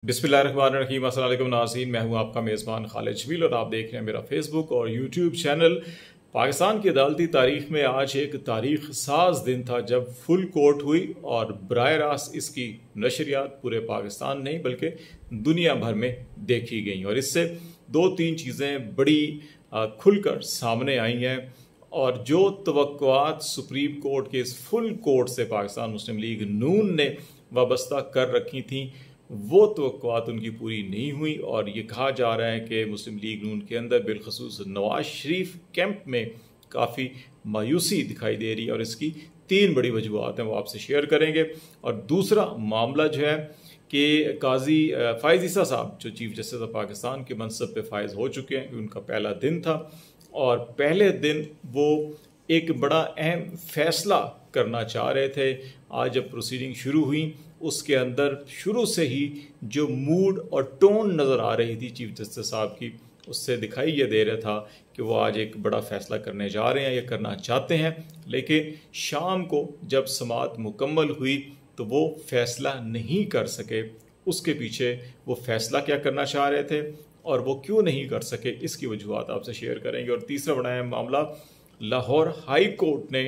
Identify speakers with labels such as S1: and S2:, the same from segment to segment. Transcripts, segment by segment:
S1: बिस्मिल्लाहिर्रहमानिर्रहीम। अस्सलाम वालेकुम नाज़रीन, मैं हूं आपका मेज़बान खालिद शबील और आप देख रहे हैं मेरा फेसबुक और यूट्यूब चैनल। पाकिस्तान की अदालती तारीख में आज एक तारीख साज दिन था जब फुल कोर्ट हुई और बराह रास्त इसकी नशरियात पूरे पाकिस्तान नहीं बल्कि दुनिया भर में देखी गई और इससे दो तीन चीज़ें बड़ी खुलकर सामने आई हैं। और जो तवक्कुआत सुप्रीम कोर्ट के इस फुल कोर्ट से पाकिस्तान मुस्लिम लीग नून ने वाबस्ता कर रखी थी, वो तवक्कुआत उनकी पूरी नहीं हुई। और ये कहा जा रहा है कि मुस्लिम लीग नून के अंदर बिलखसूस नवाज शरीफ कैंप में काफ़ी मायूसी दिखाई दे रही है और इसकी तीन बड़ी वजूहत हैं, वो आपसे शेयर करेंगे। और दूसरा मामला जो है कि काजी फ़ाइज़ ईसा साहब जो चीफ जस्टिस ऑफ पाकिस्तान के मनसब पे फायज हो चुके हैं, उनका पहला दिन था और पहले दिन वो एक बड़ा अहम फैसला करना चाह रहे थे। आज जब प्रोसीडिंग शुरू हुई उसके अंदर शुरू से ही जो मूड और टोन नज़र आ रही थी चीफ जस्टिस साहब की, उससे दिखाई ये दे रहा था कि वो आज एक बड़ा फ़ैसला करने जा रहे हैं या करना चाहते हैं। लेकिन शाम को जब समाअत मुकम्मल हुई तो वो फ़ैसला नहीं कर सके। उसके पीछे वो फ़ैसला क्या करना चाह रहे थे और वो क्यों नहीं कर सके, इसकी वजूहत आपसे शेयर करेंगे। और तीसरा बड़ा अहम मामला, लाहौर हाई कोर्ट ने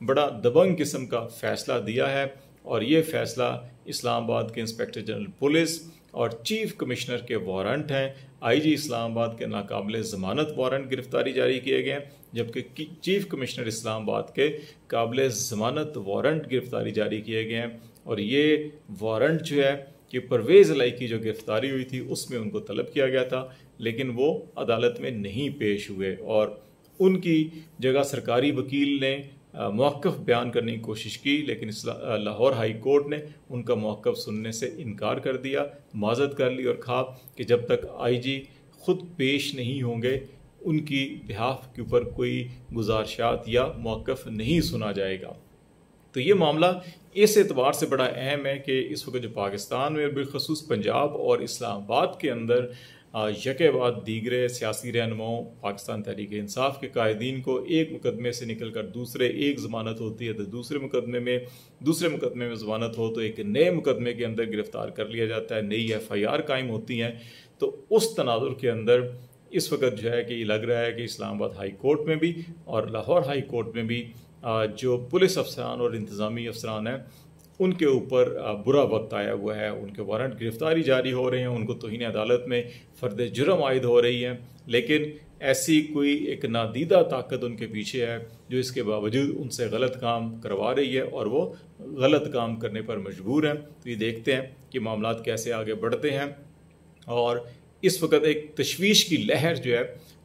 S1: बड़ा दबंग किस्म का फ़ैसला दिया है और ये फ़ैसला इस्लामाबाद के इंस्पेक्टर जनरल पुलिस और चीफ कमिश्नर के वारंट हैं। आईजी इस्लामाबाद के नाकाबिल ज़मानत वारंट गिरफ्तारी जारी किए गए हैं, जबकि चीफ कमिश्नर इस्लामाबाद के काबिल ज़मानत वारंट गिरफ्तारी जारी किए गए हैं। और ये वारंट जो है कि परवेज़ इलाई की जो गिरफ्तारी हुई थी उसमें उनको तलब किया गया था, लेकिन वो अदालत में नहीं पेश हुए और उनकी जगह सरकारी वकील ने मौक़िफ़ बयान करने की कोशिश की, लेकिन लाहौर हाई कोर्ट ने उनका मौक़िफ़ सुनने से इनकार कर दिया, माज़रत कर ली और कहा कि जब तक आईजी ख़ुद पेश नहीं होंगे उनकी बिहाफ के ऊपर कोई गुज़ारिशात या मौक़िफ़ नहीं सुना जाएगा। तो ये मामला इस एतबार से बड़ा अहम है कि इस वक्त जो पाकिस्तान में बिलखसूस पंजाब और इस्लामाबाद के अंदर यके बाद दीगरे सियासी रहनुमाओं पाकिस्तान तहरीक इंसाफ के कायदीन को एक मुकदमे से निकल कर दूसरे, एक ज़मानत होती है तो दूसरे मुकदमे में ज़मानत हो तो एक नए मुकदमे के अंदर गिरफ़्तार कर लिया जाता है, नई FIR कायम होती हैं। तो उस तनाजुर के अंदर इस वक्त जो है कि लग रहा है कि इस्लामाबाद हाई कोर्ट में भी और लाहौर हाई कोर्ट में भी जो पुलिस अफसरान और इंतज़ामी अफसरान हैं उनके ऊपर बुरा वक्त आया हुआ है। उनके वारंट गिरफ्तारी जारी हो रहे हैं, उनको तौहीन अदालत में फ़र्द जुर्म आयद हो रही है, लेकिन ऐसी कोई एक नादीदा ताकत उनके पीछे है जो इसके बावजूद उनसे गलत काम करवा रही है और वो गलत काम करने पर मजबूर हैं। तो ये देखते हैं कि मामलात कैसे आगे बढ़ते हैं। और इस वक्त एक तशवीश की लहर जो है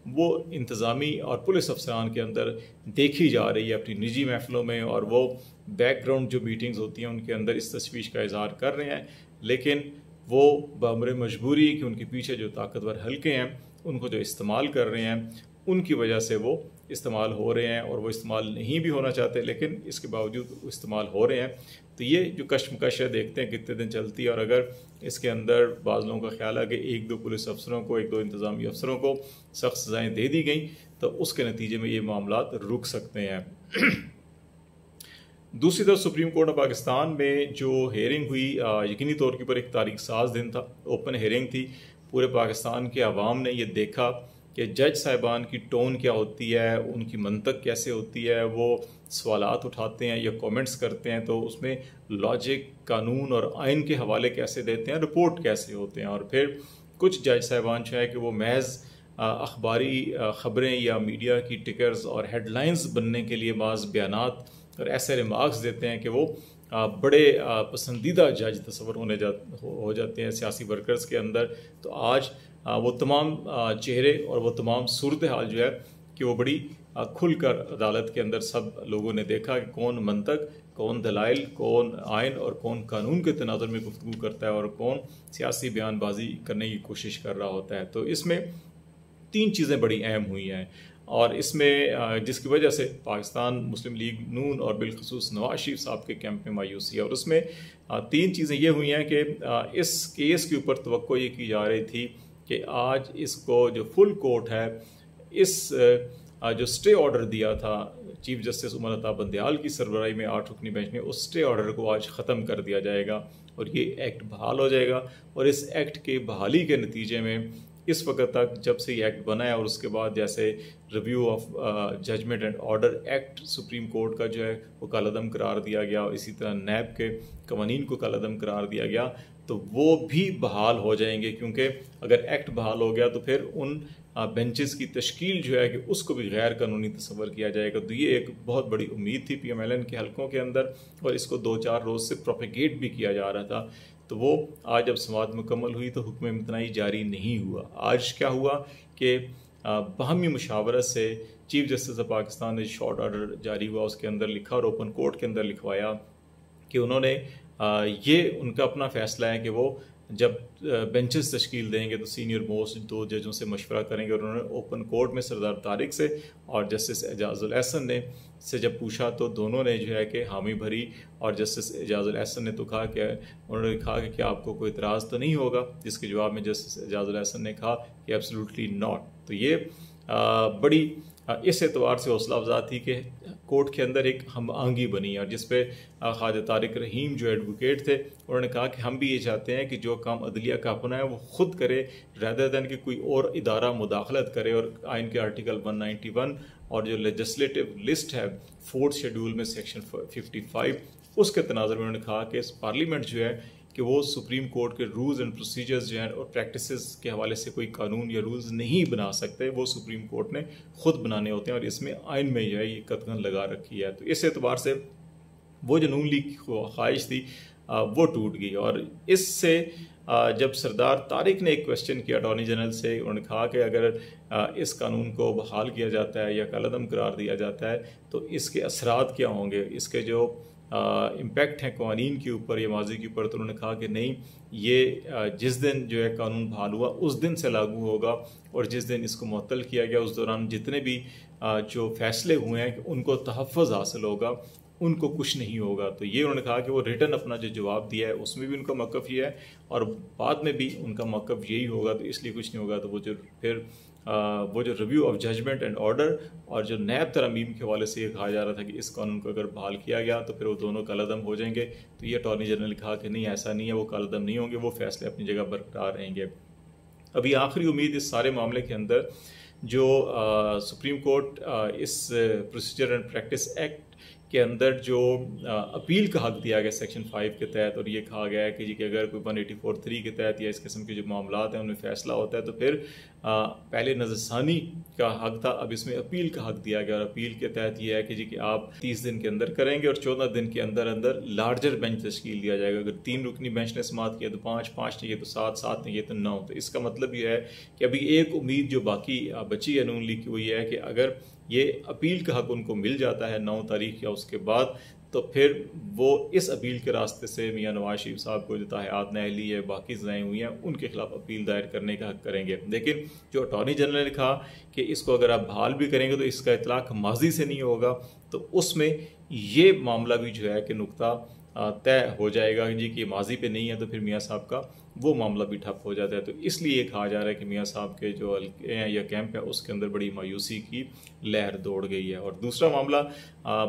S1: वो इंतज़ामी और पुलिस अफसरान के अंदर देखी जा रही है अपनी निजी महफिलों में, और वो बैकग्राउंड जो मीटिंग्स होती हैं उनके अंदर इस तशवीश का इजहार कर रहे हैं, लेकिन वो बअमर मजबूरी कि उनके पीछे जो ताकतवर हल्के हैं उनको जो इस्तेमाल कर रहे हैं उनकी वजह से वो इस्तेमाल हो रहे हैं और वो इस्तेमाल नहीं भी होना चाहते, लेकिन इसके बावजूद इस्तेमाल हो रहे हैं। तो ये जो कशमकश है देखते हैं कितने दिन चलती है। और अगर इसके अंदर बाज़ लोगों का ख्याल है कि एक दो पुलिस अफसरों को, एक दो इंतज़ामी अफसरों को सख्त सज़ाएँ दे दी गई तो उसके नतीजे में ये मामलात रुक सकते हैं। दूसरी तरफ सुप्रीम कोर्ट ऑफ पाकिस्तान में जो हेयरिंग हुई, यकीनी तौर के ऊपर एक तारीख साज दिन था, ओपन हेयरिंग थी। पूरे पाकिस्तान के अवाम ने ये देखा कि जज साहिबान की टोन क्या होती है, उनकी मंतक कैसे होती है, वो सवालात उठाते हैं या कमेंट्स करते हैं तो उसमें लॉजिक, कानून और आइन के हवाले कैसे देते हैं, रिपोर्ट कैसे होते हैं। और फिर कुछ जज साहिबान जो है कि वो महज अखबारी ख़बरें या मीडिया की टिकर्स और हेडलाइंस बनने के लिए बाज़ बयानात और ऐसे रिमार्क्स देते हैं कि वो बड़े पसंदीदा जज तस्वर हो जाते हैं सियासी वर्कर्स के अंदर। तो आज वो तमाम चेहरे और वो तमाम सूरत हाल जो है कि वो बड़ी खुलकर अदालत के अंदर सब लोगों ने देखा कि कौन मंतक, कौन दलाइल, कौन आइन और कौन कानून के तनाजुर में गुफ्तगू करता है और कौन सियासी बयानबाजी करने की कोशिश कर रहा होता है। तो इसमें तीन चीज़ें बड़ी अहम हुई हैं और इसमें जिसकी वजह से पाकिस्तान मुस्लिम लीग नून और बिलखसूस नवाज शरीफ साहब के कैंप में मायूसी है। और उसमें तीन चीज़ें ये हुई हैं कि इस केस के ऊपर तवक्को ये की जा रही थी कि आज इसको जो फुल कोर्ट है, इस जो स्टे ऑर्डर दिया था चीफ जस्टिस उमर अता बंदयाल की सरबराही में 8 रुकनी बेंच ने, उस स्टे ऑर्डर को आज ख़त्म कर दिया जाएगा और ये एक्ट बहाल हो जाएगा। और इस एक्ट के बहाली के नतीजे में इस वक्त तक जब से ये एक्ट बना है और उसके बाद जैसे review of judgment and order act supreme court का जो है वो कलअदम करार दिया गया, और इसी तरह नैब के कवानीन को कलअदम करार दिया गया, तो वो भी बहाल हो जाएंगे। क्योंकि अगर एक्ट बहाल हो गया तो फिर उन बेंचेस की तश्कील जो है कि उसको भी गैर कानूनी तस्वर किया जाएगा। तो ये एक बहुत बड़ी उम्मीद थी PMLN के हलकों के अंदर, और इसको 2-4 रोज़ से प्रोपेगेट भी किया जा रहा था। तो वो आज जब समाअत मुकम्मल हुई तो हुक्म इम्तनाई जारी नहीं हुआ। आज क्या हुआ कि बाहमी मुशावरत से चीफ जस्टिस ऑफ पाकिस्तान ने शॉर्ट ऑर्डर जारी हुआ, उसके अंदर लिखा और ओपन कोर्ट के अंदर लिखवाया कि उन्होंने ये उनका अपना फैसला है कि वो जब बेंचेस तश्कील देंगे तो सीनियर मोस्ट 2 जजों से मशवरा करेंगे। और उन्होंने ओपन कोर्ट में सरदार तारिक से और जस्टिस एजाजुल एहसन ने से जब पूछा तो दोनों ने जो है कि हामी भरी, और जस्टिस एजाजुल एहसन ने तो कहा कि उन्होंने कहा कि क्या आपको कोई इतराज़ तो नहीं होगा, जिसके जवाब में जस्टिस एजाजुल एहसन ने कहा कि एब्सोल्युटली नॉट। तो ये बड़ी इस एतवार से हौसला अफजा थी कि कोर्ट के अंदर एक हम आहंगी बनी, और जिस पे ख्वाजा तारिक रहीम जो एडवोकेट थे उन्होंने कहा कि हम भी ये चाहते हैं कि जो काम अदलिया का अपना है वो खुद करे, रैदर दैन कि कोई और इदारा मुदाखलत करे। और आइन के आर्टिकल 191 और जो लेजिस्लेटिव लिस्ट है 4th शेड्यूल में सेक्शन 55 उसके तनाज़ुर में उन्होंने कहा कि पार्लियामेंट जो है कि वो सुप्रीम कोर्ट के रूल्स एंड प्रोसीजर्स जो हैं और प्रैक्टिसेस के हवाले से कोई कानून या रूल्स नहीं बना सकते, वो सुप्रीम कोर्ट ने खुद बनाने होते हैं, और इसमें आइन में जो है ये कतगन लगा रखी है। तो इस एतबार से वो जो नून लीग की ख्वाहिश थी वो टूट गई। और इससे जब सरदार तारिक ने एक क्वेश्चन किया अटॉर्नी जनरल से, उन्होंने कहा कि अगर इस कानून को बहाल किया जाता है या कलअदम करार दिया जाता है तो इसके असरात क्या होंगे, इसके जो इम्पैक्ट हैं कवानीन के ऊपर या माजी के ऊपर। तो उन्होंने कहा कि नहीं, ये जिस दिन जो है कानून बहाल हुआ उस दिन से लागू होगा, और जिस दिन इसको मुअत्तल किया गया उस दौरान जितने भी जो फैसले हुए हैं उनको तहफ़्फ़ुज़ हासिल होगा, उनको कुछ नहीं होगा। तो ये उन्होंने कहा कि वो रिटर्न अपना जो जवाब दिया है उसमें भी उनका मौक़िफ़ ये है, और बाद में भी उनका मौक़िफ़ यही होगा। तो इसलिए कुछ नहीं होगा। तो वो जो review of judgment and order और जो नैब तरमीम के हवाले से ये कहा जा रहा था कि इस कानून को अगर बहाल किया गया तो फिर वो दोनों कलअदम हो जाएंगे, तो ये अटॉर्नी जनरल ने कहा कि नहीं, ऐसा नहीं है, वो कलअदम नहीं होंगे, वो फैसले अपनी जगह बरकरार रहेंगे। अभी आखिरी उम्मीद इस सारे मामले के अंदर जो सुप्रीम कोर्ट इस प्रोसीजर एंड प्रैक्टिस एक्ट के अंदर जो अपील का हक दिया गया सेक्शन 5 के तहत, और ये कहा गया है कि जी कि अगर कोई 184(3) के तहत या इस किस्म के जो मामलात हैं उनमें फ़ैसला होता है तो फिर पहले नज़रसानी का हक था, अब इसमें अपील का हक दिया गया। और अपील के तहत ये है कि जी कि आप 30 दिन के अंदर करेंगे और 14 दिन के अंदर अंदर लार्जर बेंच तश्कील दिया जाएगा। अगर 3 रुकनी बेंच ने समाअत किया तो 5 चाहिए तो 7 चाहिए तो 9। तो इसका मतलब ये है कि अभी एक उम्मीद जो बाकी बची है नून लीग की वो ये है कि अगर ये अपील का हक उनको मिल जाता है 9 तारीख या उसके बाद, तो फिर वो इस अपील के रास्ते से मियां नवाज शरीफ साहब को जो ताहियात नाअहली है बाकी सज़ाएँ हुई हैं उनके खिलाफ अपील दायर करने का हक करेंगे। लेकिन जो अटॉर्नी जनरल ने कहा कि इसको अगर आप बहाल भी करेंगे तो इसका इतलाक माजी से नहीं होगा, तो उसमें ये मामला भी जो है कि नुक्ता तय हो जाएगा जी कि माजी पे नहीं है, तो फिर मियाँ साहब का वो मामला भी ठप हो जाता है। तो इसलिए ये कहा जा रहा है कि मियाँ साहब के जो हल्के हैं या कैंप है उसके अंदर बड़ी मायूसी की लहर दौड़ गई है। और दूसरा मामला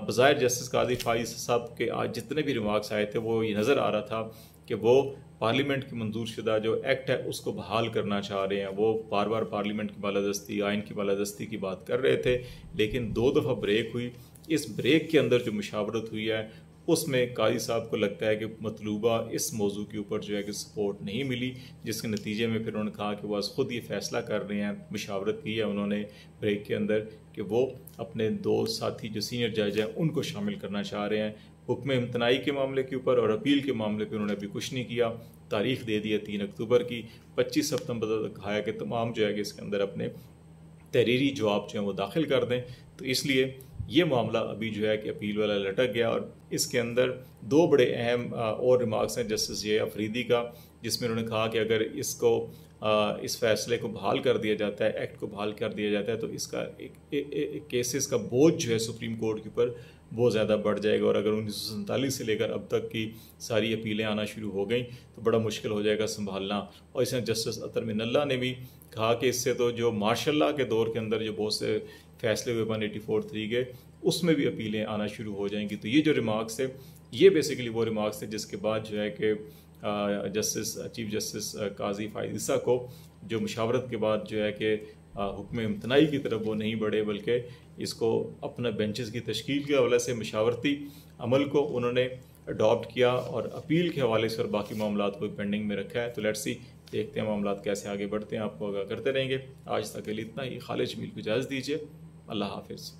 S1: बज़ाहिर जस्टिस काजी फाइज साहब के आज जितने भी रिमार्क्स आए थे वो ये नज़र आ रहा था कि वो पार्लियामेंट की मंजूर शुदा जो एक्ट है उसको बहाल करना चाह रहे हैं। वो बार बार पार्लियामेंट की बालादस्ती, आइन की बालादस्ती की बात कर रहे थे, लेकिन 2 दफ़ा ब्रेक हुई। इस ब्रेक के अंदर जो मुशावरत हुई है उसमें काजी साहब को लगता है कि मतलूबा इस मौजू के ऊपर जो है कि सपोर्ट नहीं मिली, जिसके नतीजे में फिर उन्होंने कहा कि वो आज ख़ुद ये फ़ैसला कर रहे हैं, मुशावरत की है उन्होंने ब्रेक के अंदर कि वो अपने 2 साथी जो सीनियर जज हैं उनको शामिल करना चाह रहे हैं हुक्म इम्तनाई के मामले के ऊपर। और अपील के मामले पर उन्होंने अभी कुछ नहीं किया, तारीख दे दी है 3 अक्टूबर की। 25 सितंबर तक कहा है कि तमाम जो है कि इसके अंदर अपने तहरीरी जवाब जो है वो दाखिल कर दें। तो इसलिए ये मामला अभी जो है कि अपील वाला लटक गया। और इसके अंदर 2 बड़े अहम और रिमार्क्स हैं जस्टिस ये अफरीदी का, जिसमें उन्होंने कहा कि अगर इसको इस फैसले को बहाल कर दिया जाता है, एक्ट को बहाल कर दिया जाता है, तो इसका केसेस का बोझ जो है सुप्रीम कोर्ट के ऊपर वो ज़्यादा बढ़ जाएगा। और अगर 1947 से लेकर अब तक की सारी अपीलें आना शुरू हो गई तो बड़ा मुश्किल हो जाएगा संभालना। और इसमें जस्टिस अतर मिनल्ला ने भी कहा कि इससे तो जो मार्शल लॉ के दौर के अंदर जो बहुत से फैसले हुए 184(3) के, उसमें भी अपीलें आना शुरू हो जाएंगी। तो ये जो रिमार्क्स थे ये बेसिकली वो रिमार्क्स थे जिसके बाद जो है कि चीफ जस्टिस काजी फाइज ईसा को, जो मुशावरत के बाद जो है कि हुक्म इम्तनाई की तरफ वो नहीं बढ़े, बल्कि इसको अपना बेंचेस की तश्कील के हवाले से मशावरती अमल को उन्होंने अडॉप्ट किया और अपील के हवाले से और बाकी मामला को पेंडिंग में रखा है। तो लेट्स सी, देखते हैं मामला कैसे आगे बढ़ते हैं, आपको आगाह करते रहेंगे। आज तक के लिए इतना ही। खालिद जमील को इजाज़त दीजिए। अल्लाह हाफिज़।